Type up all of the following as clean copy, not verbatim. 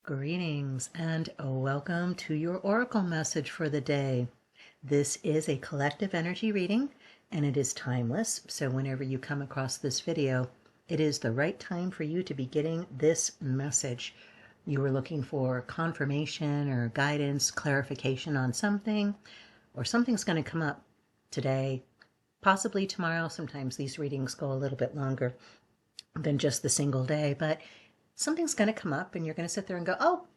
Greetings and welcome to your Oracle message for the day. This is a collective energy reading and it is timeless. So whenever you come across this video, it is the right time for you to be getting this message. You were looking for confirmation or guidance, clarification on something, or something's going to come up today, possibly tomorrow. Sometimes these readings go a little bit longer than just the single day, but something's going to come up and you're going to sit there and go, oh,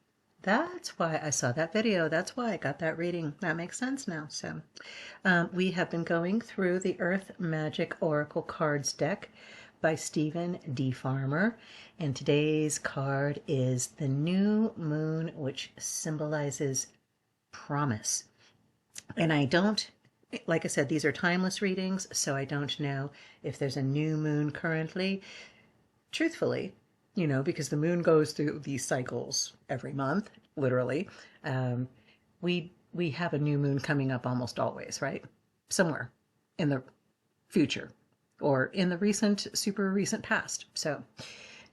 that's why I saw that video. That's why I got that reading. That makes sense now. So we have been going through the Earth Magic Oracle Cards deck by Stephen D. Farmer. And today's card is the new moon, which symbolizes promise. And like I said, these are timeless readings, so I don't know if there's a new moon currently. Truthfully, because the moon goes through these cycles every month, literally. We have a new moon coming up almost always, right? Somewhere in the future or in the super recent past. So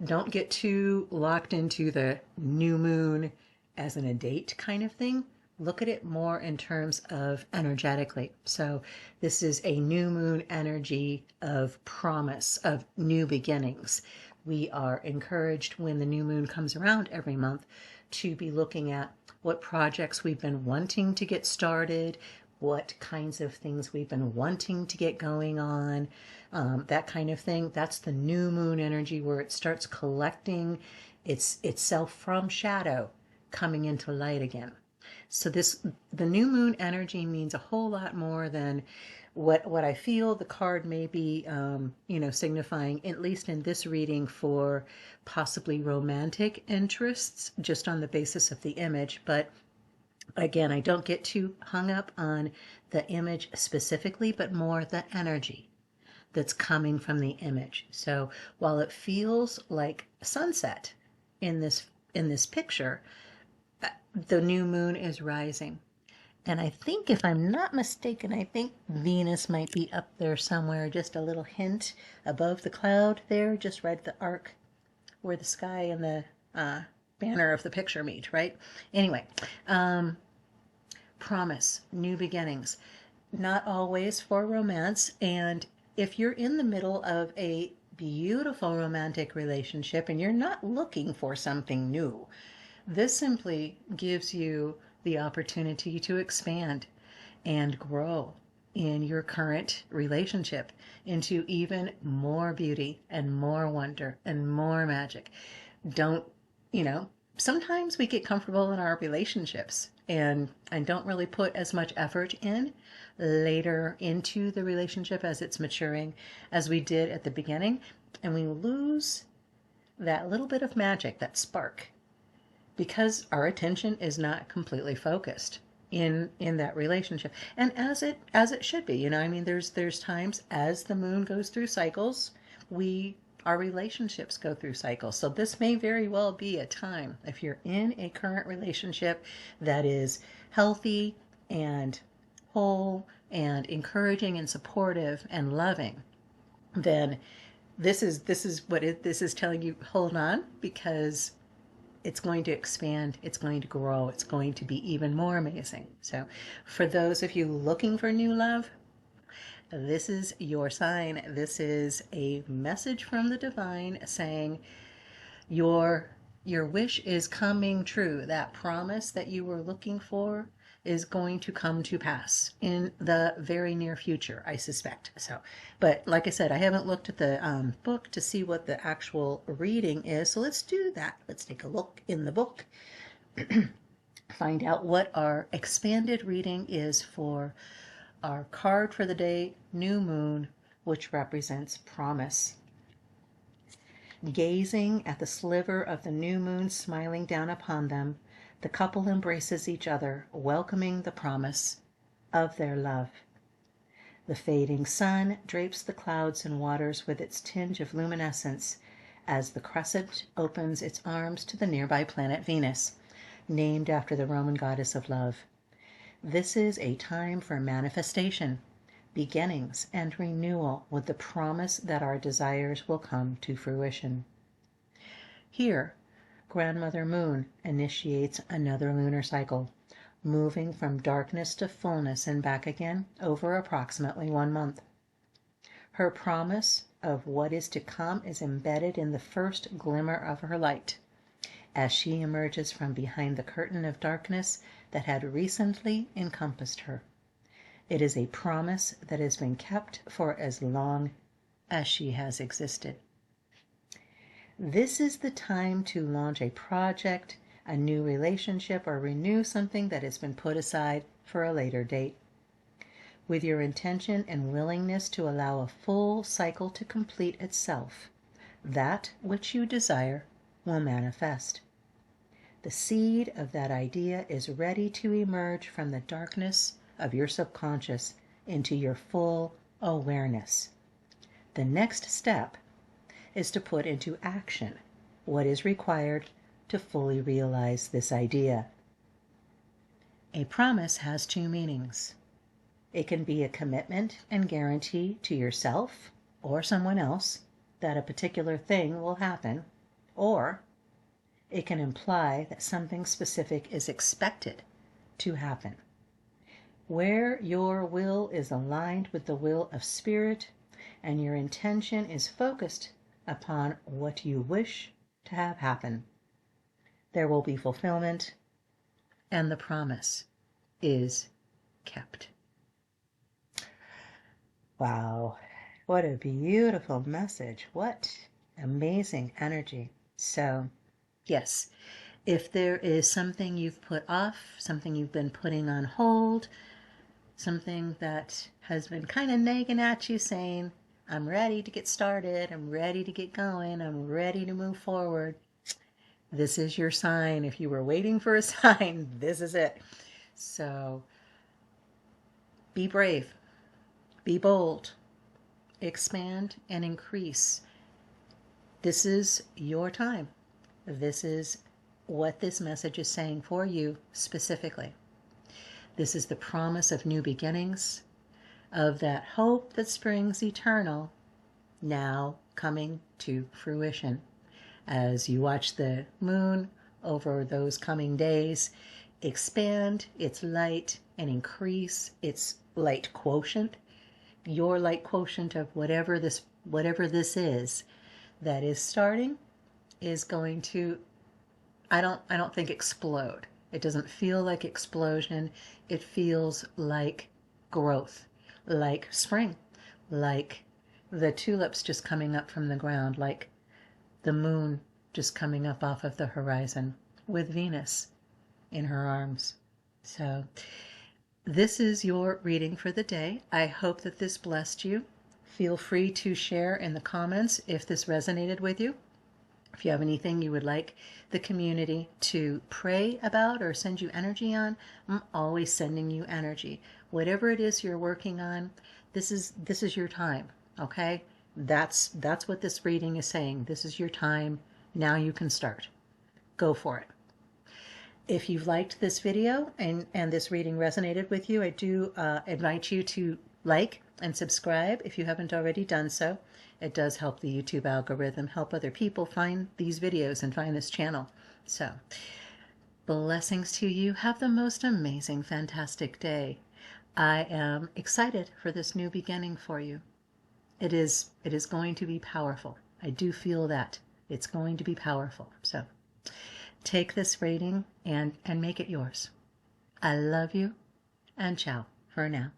don't get too locked into the new moon as in a date kind of thing. Look at it more in terms of energetically. So this is a new moon energy of promise, of new beginnings. We are encouraged when the new moon comes around every month to be looking at what projects we've been wanting to get started, what kinds of things we've been wanting to get going on, that kind of thing. That's the new moon energy where it starts collecting itself from shadow, coming into light again. So the new moon energy means a whole lot more than what I feel the card may be, signifying, at least in this reading, for possibly romantic interests, just on the basis of the image. But again, I don't get too hung up on the image specifically, but more the energy that's coming from the image. So while it feels like sunset in this picture, the new moon is rising. And I think, if I'm not mistaken, I think Venus might be up there somewhere, just a little hint above the cloud there, just right at the arc where the sky and the banner of the picture meet, right? Anyway, promise, new beginnings, not always for romance. And if you're in the middle of a beautiful romantic relationship and you're not looking for something new, this simply gives you the opportunity to expand and grow in your current relationship into even more beauty and more wonder and more magic. Don't, sometimes we get comfortable in our relationships and don't really put as much effort in later into the relationship as it's maturing as we did at the beginning. And we lose that little bit of magic, that spark, because our attention is not completely focused in that relationship, and as it should be. There's times as the moon goes through cycles, our relationships go through cycles. So this may very well be a time, if you're in a current relationship that is healthy and whole and encouraging and supportive and loving, then this is this is telling you, hold on, because it's going to expand, it's going to grow, it's going to be even more amazing. So for those of you looking for new love, this is your sign. This is a message from the divine saying your wish is coming true. That promise that you were looking for is going to come to pass in the very near future, I suspect. So, but like I said, I haven't looked at the book to see what the actual reading is. So let's do that. Let's take a look in the book, find out what our expanded reading is for our card for the day, New Moon, which represents promise. Gazing at the sliver of the new moon smiling down upon them, the couple embraces each other, welcoming the promise of their love. The fading sun drapes the clouds and waters with its tinge of luminescence as the crescent opens its arms to the nearby planet Venus, named after the Roman goddess of love. This is a time for manifestation, beginnings, and renewal, with the promise that our desires will come to fruition. Here, Grandmother Moon initiates another lunar cycle, moving from darkness to fullness and back again over approximately 1 month. Her promise of what is to come is embedded in the first glimmer of her light, as she emerges from behind the curtain of darkness that had recently encompassed her. It is a promise that has been kept for as long as she has existed. This is the time to launch a project, a new relationship, or renew something that has been put aside for a later date. With your intention and willingness to allow a full cycle to complete itself, that which you desire will manifest. The seed of that idea is ready to emerge from the darkness of your subconscious into your full awareness. The next step is to put into action what is required to fully realize this idea. A promise has 2 meanings. It can be a commitment and guarantee to yourself or someone else that a particular thing will happen, or it can imply that something specific is expected to happen. Where your will is aligned with the will of Spirit and your intention is focused upon what you wish to have happen, there will be fulfillment, and the promise is kept. Wow, what a beautiful message. What amazing energy. So, yes, if there is something you've put off, something you've been putting on hold, something that has been kind of nagging at you saying, I'm ready to get started, I'm ready to get going, I'm ready to move forward, this is your sign. If you were waiting for a sign, this is it. So be brave, be bold, expand and increase. This is your time. This is what this message is saying for you specifically. This is the promise of new beginnings, of that hope that springs eternal, now coming to fruition. As you watch the moon over those coming days expand its light and increase its light quotient, your light quotient of whatever this is that is starting is going to, I don't think explode. It doesn't feel like explosion. It feels like growth, like spring, like the tulips just coming up from the ground, like the moon just coming up off of the horizon with Venus in her arms. So this is your reading for the day. I hope that this blessed you. Feel free to share in the comments if this resonated with you. If you have anything you would like the community to pray about or send you energy on, I'm always sending you energy. Whatever it is you're working on, this is your time, okay? That's what this reading is saying. This is your time. Now you can start. Go for it. If you've liked this video and this reading resonated with you, I do invite you to like and subscribe if you haven't already done so. It does help the YouTube algorithm, help other people find these videos and find this channel. So, blessings to you. Have the most amazing, fantastic day. I am excited for this new beginning for you. It is going to be powerful. I do feel that. It's going to be powerful. So, take this reading and make it yours. I love you, and ciao for now.